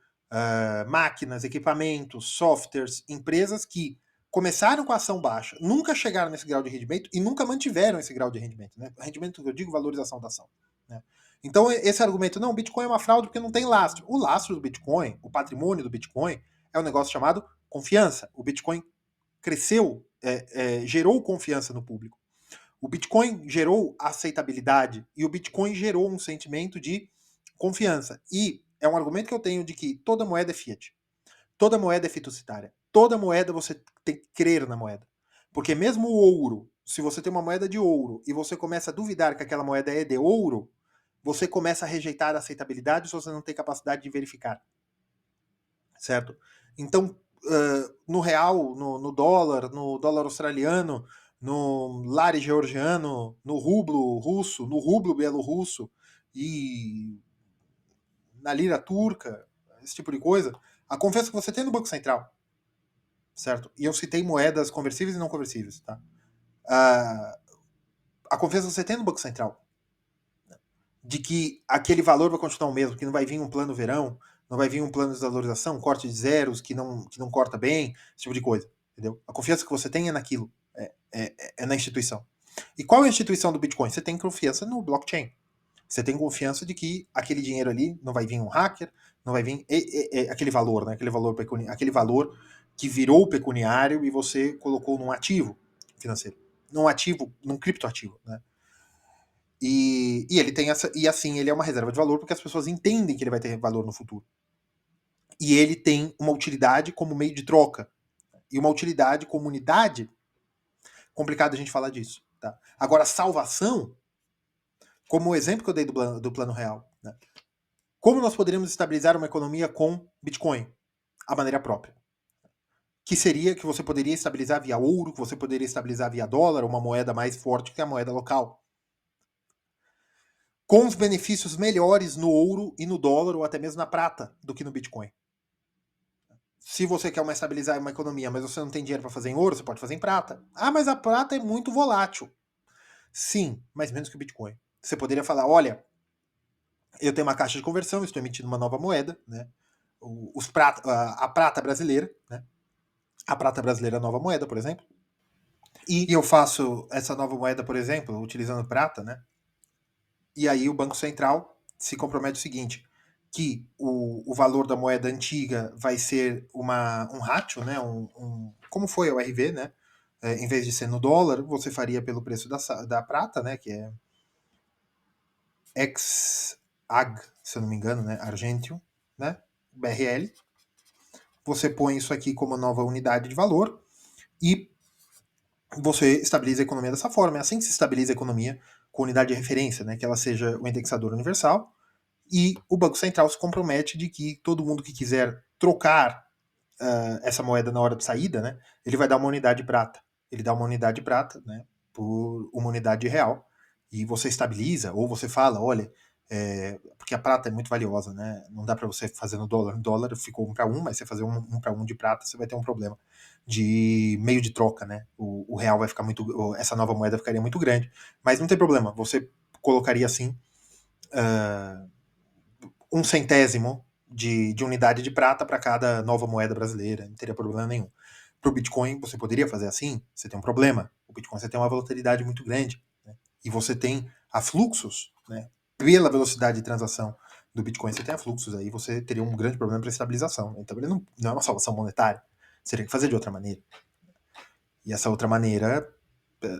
[SPEAKER 1] máquinas, equipamentos, softwares, empresas que começaram com a ação baixa, nunca chegaram nesse grau de rendimento e nunca mantiveram esse grau de rendimento. Né? Rendimento que eu digo, valorização da ação. Né? Então, esse argumento, não, o Bitcoin é uma fraude porque não tem lastro. O lastro do Bitcoin, o patrimônio do Bitcoin, é um negócio chamado confiança. O Bitcoin cresceu, gerou confiança no público. O Bitcoin gerou aceitabilidade e o Bitcoin gerou um sentimento de confiança. E é um argumento que eu tenho de que toda moeda é fiat. Toda moeda é fitocitária. Toda moeda você tem que crer na moeda. Porque mesmo o ouro, se você tem uma moeda de ouro e você começa a duvidar que aquela moeda é de ouro, você começa a rejeitar a aceitabilidade se você não tem capacidade de verificar. Certo? Então, no real, no dólar australiano, no lari georgiano, no rublo russo, no rublo bielorrusso e na lira turca, esse tipo de coisa, a confiança que você tem no Banco Central, certo? E eu citei moedas conversíveis e não conversíveis, tá? A confiança que você tem no Banco Central, de que aquele valor vai continuar o mesmo, que não vai vir um plano verão, não vai vir um plano de desvalorização, um corte de zeros que não corta bem, esse tipo de coisa. entendeu? A confiança que você tem é naquilo, é na instituição. E qual é a instituição do Bitcoin? Você tem confiança no blockchain. Você tem confiança de que aquele dinheiro ali não vai vir um hacker, não vai vir aquele valor, né? Aquele valor que virou pecuniário e você colocou num ativo financeiro, num ativo, num criptoativo, né? E ele tem essa, e assim ele é uma reserva de valor porque as pessoas entendem que ele vai ter valor no futuro. E ele tem uma utilidade como meio de troca. E uma utilidade como unidade, complicado a gente falar disso. Tá? Agora, salvação, como o exemplo que eu dei do plano real, né? Como nós poderíamos estabilizar uma economia com Bitcoin? A maneira própria. Que seria que você poderia estabilizar via ouro, que você poderia estabilizar via dólar, uma moeda mais forte que a moeda local. Com os benefícios melhores no ouro e no dólar, ou até mesmo na prata, do que no Bitcoin. Se você quer estabilizar uma economia, mas você não tem dinheiro para fazer em ouro, você pode fazer em prata. Ah, mas a prata é muito volátil. Sim, mas menos que o Bitcoin. Você poderia falar, olha, eu tenho uma caixa de conversão, estou emitindo uma nova moeda, né? A prata brasileira, né? A prata brasileira é a nova moeda, por exemplo. E eu faço essa nova moeda, por exemplo, utilizando prata, né? E aí o Banco Central se compromete o seguinte, que o valor da moeda antiga vai ser um ratio, né? Como foi o RV, né? Em vez de ser no dólar, você faria pelo preço da prata, né? Que é ex-AG, se eu não me engano, né? Argentio, né? BRL. Você põe isso aqui como nova unidade de valor e você estabiliza a economia dessa forma. É assim que se estabiliza a economia com unidade de referência, né? Que ela seja o indexador universal. E o Banco Central se compromete de que todo mundo que quiser trocar essa moeda na hora de saída, né? Ele vai dar uma unidade de prata. Ele dá uma unidade de prata, né? Por uma unidade de real. E você estabiliza, ou você fala, olha, porque a prata é muito valiosa, né? Não dá para você fazer no dólar. No dólar ficou 1 para 1, mas você fazer 1 para 1 de prata, você vai ter um problema de meio de troca, né? O real vai ficar muito. Essa nova moeda ficaria muito grande. Mas não tem problema, você colocaria assim. 1 centésimo de unidade de prata para cada nova moeda brasileira, não teria problema nenhum. Para o Bitcoin, você poderia fazer assim? Você tem um problema. O Bitcoin você tem uma volatilidade muito grande. Né? E você tem afluxos, né? Pela velocidade de transação do Bitcoin, você tem afluxos aí, você teria um grande problema para estabilização. Então, ele não é uma salvação monetária. Você teria que fazer de outra maneira. E essa outra maneira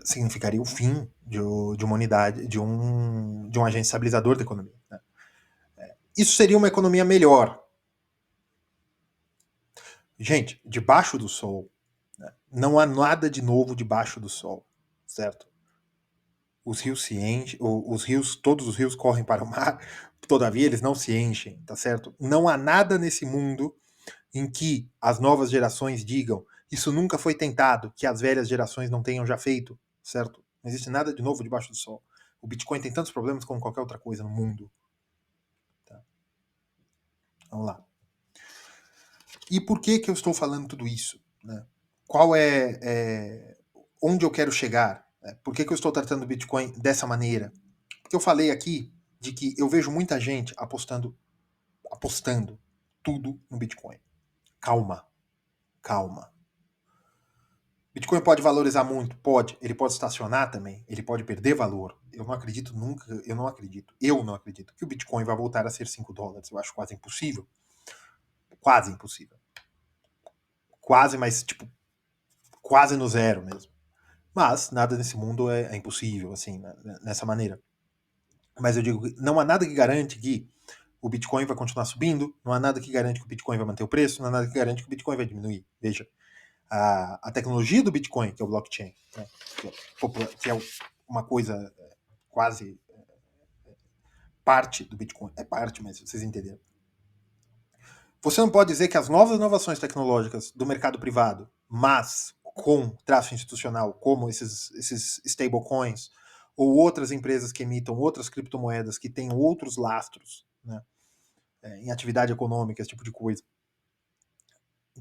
[SPEAKER 1] significaria o fim de uma unidade, de um agente estabilizador da economia. Né? Isso seria uma economia melhor. Gente, debaixo do sol, né, não há nada de novo debaixo do sol, certo? Os rios se enchem, todos os rios correm para o mar, todavia eles não se enchem, tá certo? Não há nada nesse mundo em que as novas gerações digam isso nunca foi tentado, que as velhas gerações não tenham já feito, certo? Não existe nada de novo debaixo do sol. O Bitcoin tem tantos problemas como qualquer outra coisa no mundo. Tá? Vamos lá. E por que eu estou falando tudo isso? Né? Qual onde eu quero chegar? Né? Por que eu estou tratando o Bitcoin dessa maneira? Porque eu falei aqui de que eu vejo muita gente apostando tudo no Bitcoin. Calma, calma. Bitcoin pode valorizar muito? Pode. Ele pode estacionar também. Ele pode perder valor. Eu não acredito nunca, eu não acredito que o Bitcoin vai voltar a ser $5. Eu acho quase impossível. Quase impossível. Quase, mas tipo, quase no zero mesmo. Mas nada nesse mundo é impossível, assim, nessa maneira. Mas eu digo, não há nada que garante que o Bitcoin vai continuar subindo, não há nada que garante que o Bitcoin vai manter o preço, não há nada que garante que o Bitcoin vai diminuir. Veja, a tecnologia do Bitcoin, que é o blockchain, né, que é uma coisa quase parte do Bitcoin, é parte, mas vocês entenderam. Você não pode dizer que as novas inovações tecnológicas do mercado privado, mas com traço institucional, como esses stablecoins, ou outras empresas que emitam outras criptomoedas que têm outros lastros, né, em atividade econômica, esse tipo de coisa,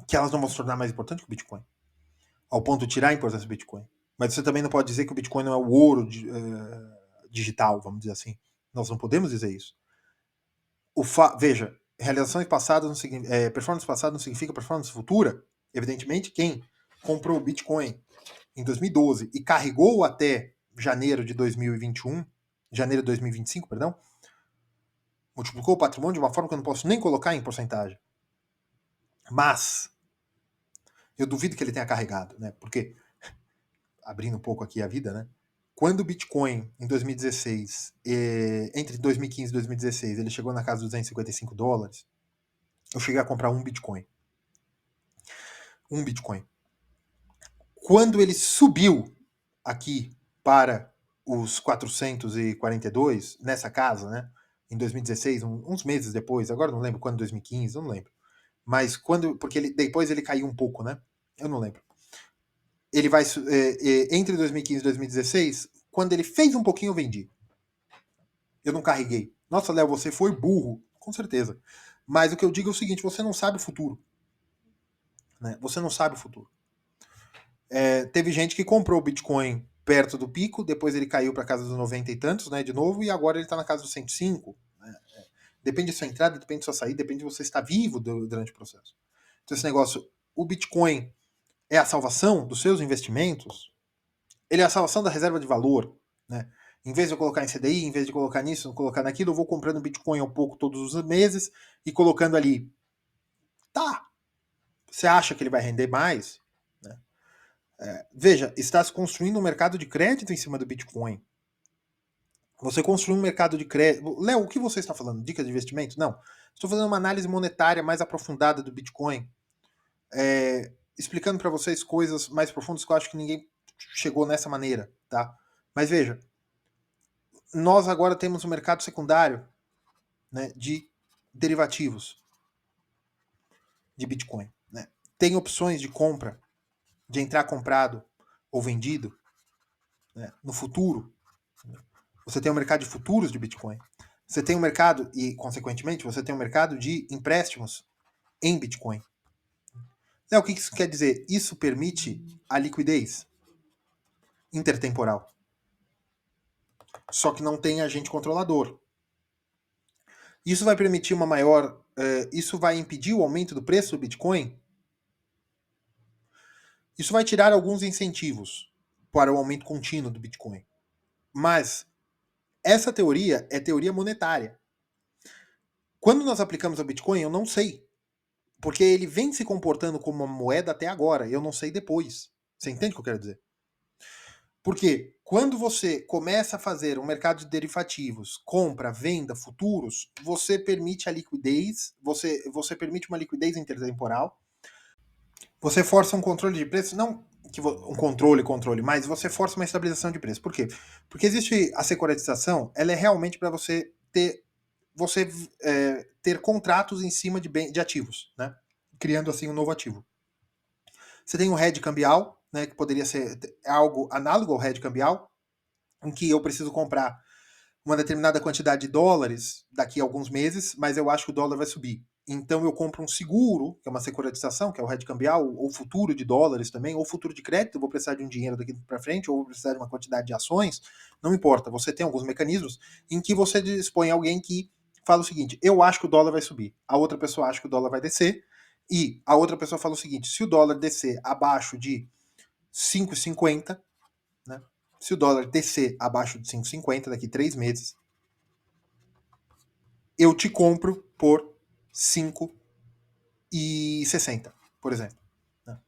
[SPEAKER 1] que elas não vão se tornar mais importantes que o Bitcoin, ao ponto de tirar a importância do Bitcoin. Mas você também não pode dizer que o Bitcoin não é o ouro digital, vamos dizer assim. Nós não podemos dizer isso. Veja, realizações passadas performance passada não significa performance futura. Evidentemente, quem comprou o Bitcoin em 2012 e carregou até janeiro de 2021, janeiro de 2025, perdão, multiplicou o patrimônio de uma forma que eu não posso nem colocar em porcentagem. Mas eu duvido que ele tenha carregado, né? Porque, abrindo um pouco aqui a vida, né? Quando o Bitcoin, em 2016, entre 2015 e 2016, ele chegou na casa dos $255, eu cheguei a comprar um Bitcoin. Um Bitcoin. Quando ele subiu aqui para os 442, nessa casa, né? Em 2016, uns meses depois, agora não lembro quando, 2015, não lembro. Mas quando, porque depois ele caiu um pouco, né? Eu não lembro. Ele vai, entre 2015 e 2016, quando ele fez um pouquinho, eu vendi. Eu não carreguei. Nossa, Léo, você foi burro. Com certeza. Mas o que eu digo é o seguinte, você não sabe o futuro. Né? Você não sabe o futuro. Teve gente que comprou o Bitcoin perto do pico, depois ele caiu para casa dos 90 e tantos, né, de novo, e agora ele está na casa dos 105. Né? Depende da sua entrada, depende da sua saída, depende de você estar vivo durante o processo. Então esse negócio, o Bitcoin é a salvação dos seus investimentos, ele é a salvação da reserva de valor, né? Em vez de eu colocar em CDI, em vez de colocar nisso, colocar naquilo, eu vou comprando Bitcoin um pouco todos os meses e colocando ali. Tá, você acha que ele vai render mais? Né? Veja, está se construindo um mercado de crédito em cima do Bitcoin. Você construiu um mercado de crédito. Léo, o que você está falando? Dica de investimento? Não. Estou fazendo uma análise monetária mais aprofundada do Bitcoin. Explicando para vocês coisas mais profundas que eu acho que ninguém chegou nessa maneira, tá? Mas veja, nós agora temos um mercado secundário, né, de derivativos de Bitcoin. Né? Tem opções de compra, de entrar comprado ou vendido, né, no futuro. Você tem um mercado de futuros de Bitcoin. Você tem um mercado, e consequentemente, você tem um mercado de empréstimos em Bitcoin. Então, o que isso quer dizer? Isso permite a liquidez intertemporal. Só que não tem agente controlador. Isso vai permitir uma maior. Isso vai impedir o aumento do preço do Bitcoin? Isso vai tirar alguns incentivos para o aumento contínuo do Bitcoin. Mas essa teoria é teoria monetária. Quando nós aplicamos ao Bitcoin, eu não sei. Porque ele vem se comportando como uma moeda até agora. Eu não sei depois. Você entende o que eu quero dizer? Porque quando você começa a fazer um mercado de derivativos, compra, venda, futuros, você permite a liquidez, você permite uma liquidez intertemporal, você força um controle de preço, não que um controle, mas você força uma estabilização de preço. Por quê? Porque existe a securitização, ela é realmente para você ter contratos em cima de ativos, né? Criando assim um novo ativo. Você tem um hedge cambial, né, que poderia ser algo análogo ao hedge cambial, em que eu preciso comprar uma determinada quantidade de dólares daqui a alguns meses, mas eu acho que o dólar vai subir. Então eu compro um seguro, que é uma securitização, que é o hedge cambial, ou futuro de dólares também, ou futuro de crédito, eu vou precisar de um dinheiro daqui para frente, ou vou precisar de uma quantidade de ações, não importa. Você tem alguns mecanismos em que você dispõe alguém que fala o seguinte: eu acho que o dólar vai subir, a outra pessoa acha que o dólar vai descer, e a outra pessoa fala o seguinte: se o dólar descer abaixo de 5,50, né? Se o dólar descer abaixo de 5,50 daqui 3 meses, eu te compro por 5,60, por exemplo. Né?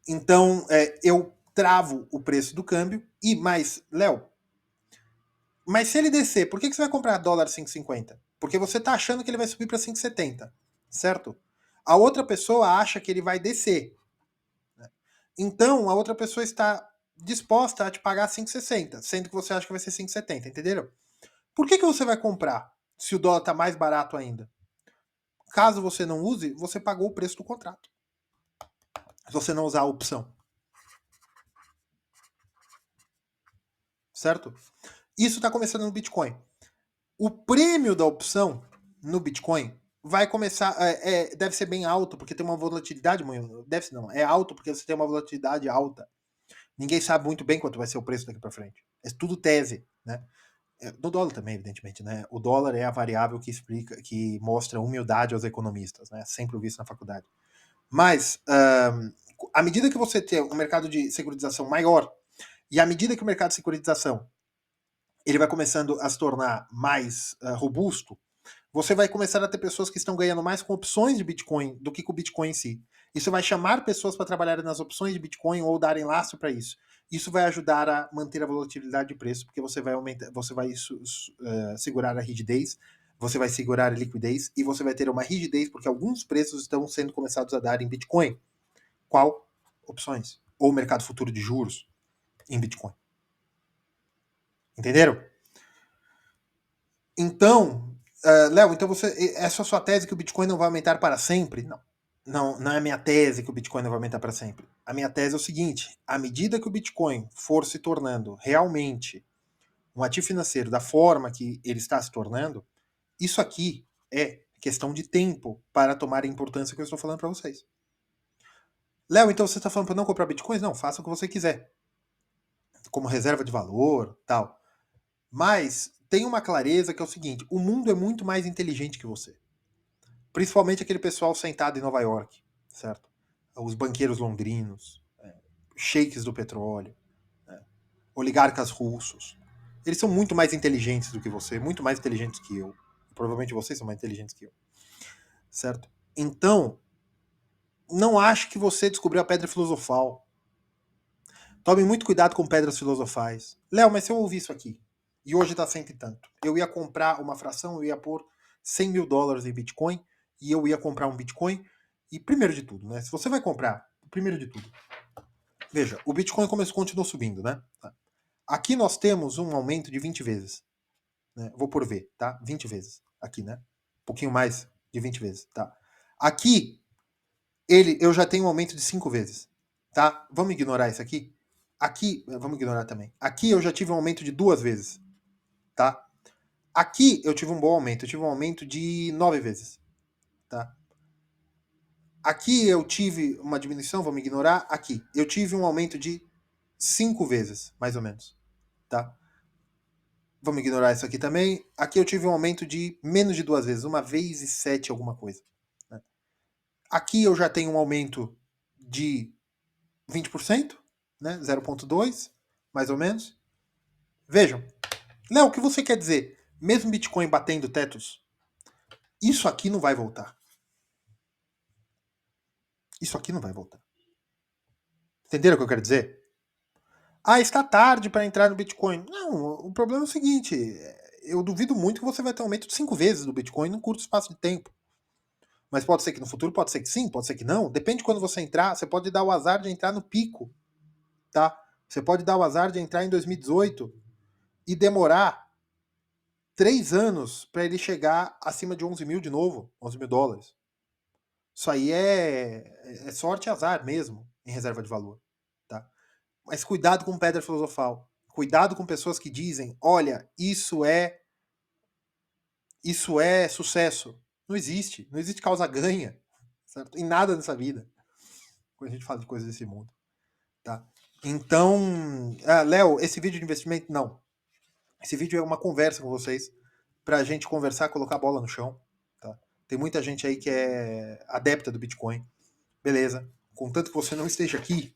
[SPEAKER 1] Então, eu travo o preço do câmbio e mais, Léo, mas se ele descer, por que você vai comprar dólar 5,50? Porque você está achando que ele vai subir para 5,70, certo? A outra pessoa acha que ele vai descer. Né? Então, a outra pessoa está disposta a te pagar 5,60, sendo que você acha que vai ser 5,70, entenderam? Por que você vai comprar se o dólar está mais barato ainda? Caso você não use, você pagou o preço do contrato. Se você não usar a opção. Certo? Isso está começando no Bitcoin. O prêmio da opção no Bitcoin vai começar. Deve ser bem alto, porque tem uma volatilidade. Deve ser não. É alto porque você tem uma volatilidade alta. Ninguém sabe muito bem quanto vai ser o preço daqui para frente. É tudo tese, né? Do dólar também, evidentemente, né? O dólar é a variável que explica, que mostra humildade aos economistas, né? Sempre ouvi isso na faculdade. Mas À medida que você tem um mercado de securitização maior, e à medida que o mercado de securitização ele vai começando a se tornar mais robusto, você vai começar a ter pessoas que estão ganhando mais com opções de Bitcoin do que com o Bitcoin em si. Isso vai chamar pessoas para trabalharem nas opções de Bitcoin ou darem lastro para isso. Isso vai ajudar a manter a volatilidade de preço, porque você vai aumentar, você vai segurar a rigidez, você vai segurar a liquidez e você vai ter uma rigidez porque alguns preços estão sendo começados a dar em Bitcoin. Qual? Opções. Ou mercado futuro de juros em Bitcoin. Entenderam? Então, Léo, então essa é a sua tese que o Bitcoin não vai aumentar para sempre? Não. Não é a minha tese que o Bitcoin não vai aumentar para sempre. A minha tese é o seguinte: à medida que o Bitcoin for se tornando realmente um ativo financeiro da forma que ele está se tornando, isso aqui é questão de tempo para tomar a importância que eu estou falando para vocês. Léo, então você está falando para não comprar Bitcoins? Não, faça o que você quiser. Como reserva de valor, tal. Mas tem uma clareza que é o seguinte: o mundo é muito mais inteligente que você. Principalmente aquele pessoal sentado em Nova York, certo? Os banqueiros londrinos, sheiks do petróleo, oligarcas russos. Eles são muito mais inteligentes do que você, muito mais inteligentes que eu. Provavelmente vocês são mais inteligentes que eu, certo? Então, não acho que você descobriu a pedra filosofal. Tome muito cuidado com pedras filosofais. Léo, mas se eu ouvir isso aqui, e hoje tá cento e tanto, eu ia comprar uma fração, eu ia pôr $100 mil em Bitcoin, e eu ia comprar um Bitcoin, e primeiro de tudo, né? Se você vai comprar, primeiro de tudo, veja, o Bitcoin continuou subindo, né? Aqui nós temos um aumento de 20 vezes. Né? Vou por V, tá? 20 vezes. Aqui, né? Um pouquinho mais de 20 vezes, tá? Aqui, eu já tenho um aumento de 5 vezes, tá? Vamos ignorar isso aqui? Aqui, vamos ignorar também. Aqui eu já tive um aumento de 2 vezes, tá? Aqui eu tive um bom aumento, eu tive um aumento de 9 vezes, tá? Aqui eu tive uma diminuição, vamos ignorar. Aqui eu tive um aumento de 5 vezes, mais ou menos, tá? Vamos ignorar isso aqui também. Aqui eu tive um aumento de menos de 2 vezes, 1 vez e 7 alguma coisa. Né? Aqui eu já tenho um aumento de 20%, né? 0,2, mais ou menos. Vejam, Léo, o que você quer dizer? Mesmo Bitcoin batendo tetos, isso aqui não vai voltar. Isso aqui não vai voltar. Entenderam o que eu quero dizer? Ah, está tarde para entrar no Bitcoin. Não, o problema é o seguinte: eu duvido muito que você vai ter um aumento de 5 vezes do Bitcoin num curto espaço de tempo. Mas pode ser que no futuro, pode ser que sim, pode ser que não. Depende de quando você entrar. Você pode dar o azar de entrar no pico, tá? Você pode dar o azar de entrar em 2018 e demorar 3 anos para ele chegar acima de 11 mil de novo, $11 mil. Isso aí é sorte e azar mesmo em reserva de valor, tá? Mas cuidado com pedra filosofal. Cuidado com pessoas que dizem, olha, isso é sucesso. Não existe. Não existe causa ganha, certo? Em nada nessa vida. Quando a gente fala de coisas desse mundo. Tá? Então, Léo, esse vídeo de investimento, não. Esse vídeo é uma conversa com vocês, pra gente conversar, colocar a bola no chão. Tá? Tem muita gente aí que é adepta do Bitcoin. Beleza. Contanto que você não esteja aqui,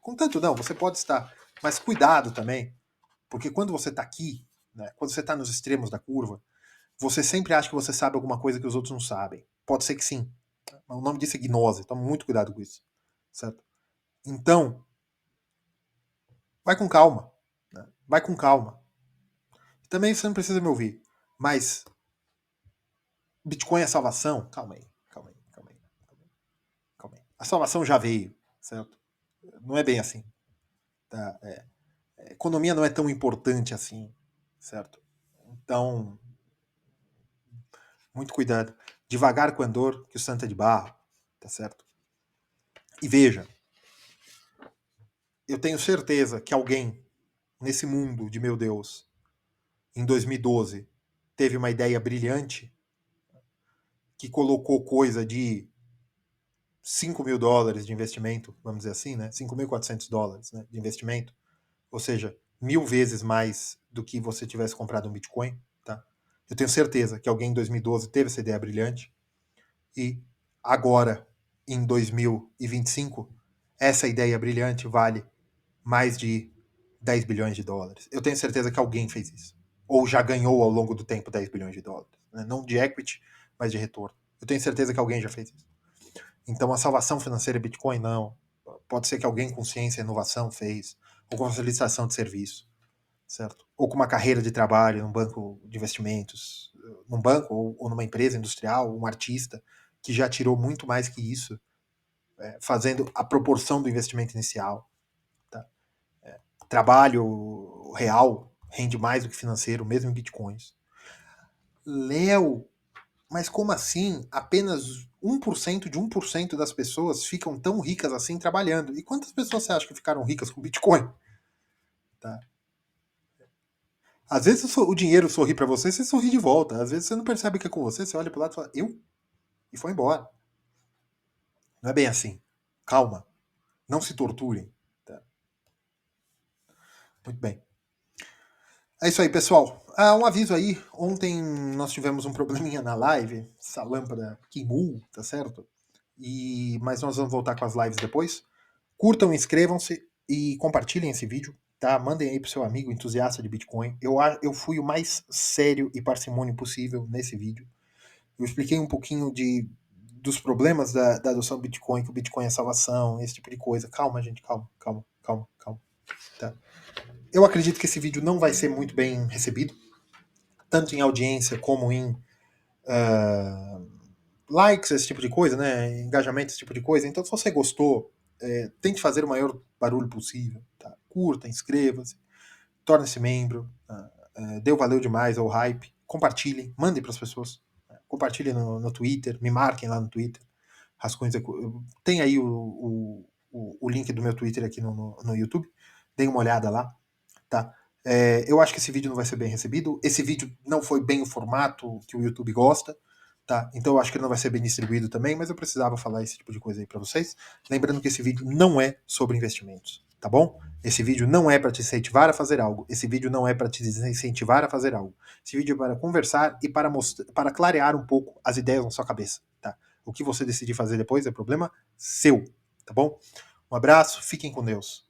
[SPEAKER 1] contanto não, você pode estar. Mas cuidado também, porque quando você está aqui, né, quando você está nos extremos da curva, você sempre acha que você sabe alguma coisa que os outros não sabem. Pode ser que sim. O nome disso é gnose. Toma muito cuidado com isso. Certo? Então, vai com calma. Né? Vai com calma. Também você não precisa me ouvir. Mas Bitcoin é salvação? Calma aí. Calma aí. Calma aí. Calma aí. A salvação já veio. Certo? Não é bem assim. Tá? A economia não é tão importante assim. Certo? Então, muito cuidado. Devagar com a dor, que o santo é de barro. Tá certo? E veja, eu tenho certeza que alguém nesse mundo de meu Deus, em 2012, teve uma ideia brilhante que colocou coisa de $5 mil de investimento, vamos dizer assim, né? $5.400, né, de investimento, ou seja, 1.000 vezes mais do que você tivesse comprado um Bitcoin, tá? Eu tenho certeza que alguém em 2012 teve essa ideia brilhante e agora, em 2025, essa ideia brilhante vale mais de 10 bilhões de dólares. Eu tenho certeza que alguém fez isso. Ou já ganhou ao longo do tempo 10 bilhões de dólares. Né? Não de equity, mas de retorno. Eu tenho certeza que alguém já fez isso. Então a salvação financeira Bitcoin, não. Pode ser que alguém com ciência e inovação fez. Ou com facilitação de serviço. Certo? Ou com uma carreira de trabalho num banco de investimentos. Num banco ou numa empresa industrial, um artista que já tirou muito mais que isso, fazendo a proporção do investimento inicial. Tá? Trabalho real rende mais do que financeiro, mesmo em bitcoins. Léo, mas como assim? Apenas 1% de 1% das pessoas ficam tão ricas assim trabalhando. E quantas pessoas você acha que ficaram ricas com Bitcoin? Tá? Às vezes o dinheiro sorri para você, você sorri de volta. Às vezes você não percebe que é com você, você olha pro lado e fala, eu? E foi embora. Não é bem assim. Calma. Não se torturem. Tá? Muito bem. É isso aí, pessoal. Um aviso aí. Ontem nós tivemos um probleminha na live. Essa lâmpada queimou, tá certo? Mas nós vamos voltar com as lives depois. Curtam, inscrevam-se e compartilhem esse vídeo. Tá? Mandem aí pro seu amigo entusiasta de Bitcoin. Eu fui o mais sério e parcimônio possível nesse vídeo. Eu expliquei um pouquinho dos problemas da adoção do Bitcoin, que o Bitcoin é salvação, esse tipo de coisa. Calma, gente, calma, calma, calma, calma. Tá? Eu acredito que esse vídeo não vai ser muito bem recebido, tanto em audiência como em likes, esse tipo de coisa, né? Engajamento, esse tipo de coisa. Então, se você gostou, tente fazer o maior barulho possível. Tá? Curta, inscreva-se, torne-se membro, deu valeu demais ao hype, compartilhem, mandem para as pessoas. Compartilhem no Twitter, me marquem lá no Twitter. Rascunhos tem aí o link do meu Twitter aqui no YouTube. Deem uma olhada lá, tá? Eu acho que esse vídeo não vai ser bem recebido. Esse vídeo não foi bem o formato que o YouTube gosta, tá? Então eu acho que ele não vai ser bem distribuído também, mas eu precisava falar esse tipo de coisa aí para vocês. Lembrando que esse vídeo não é sobre investimentos, tá bom? Esse vídeo não é para te incentivar a fazer algo. Esse vídeo não é para te desincentivar a fazer algo. Esse vídeo é para conversar e para clarear um pouco as ideias na sua cabeça, tá? O que você decidir fazer depois é problema seu, tá bom? Um abraço, fiquem com Deus.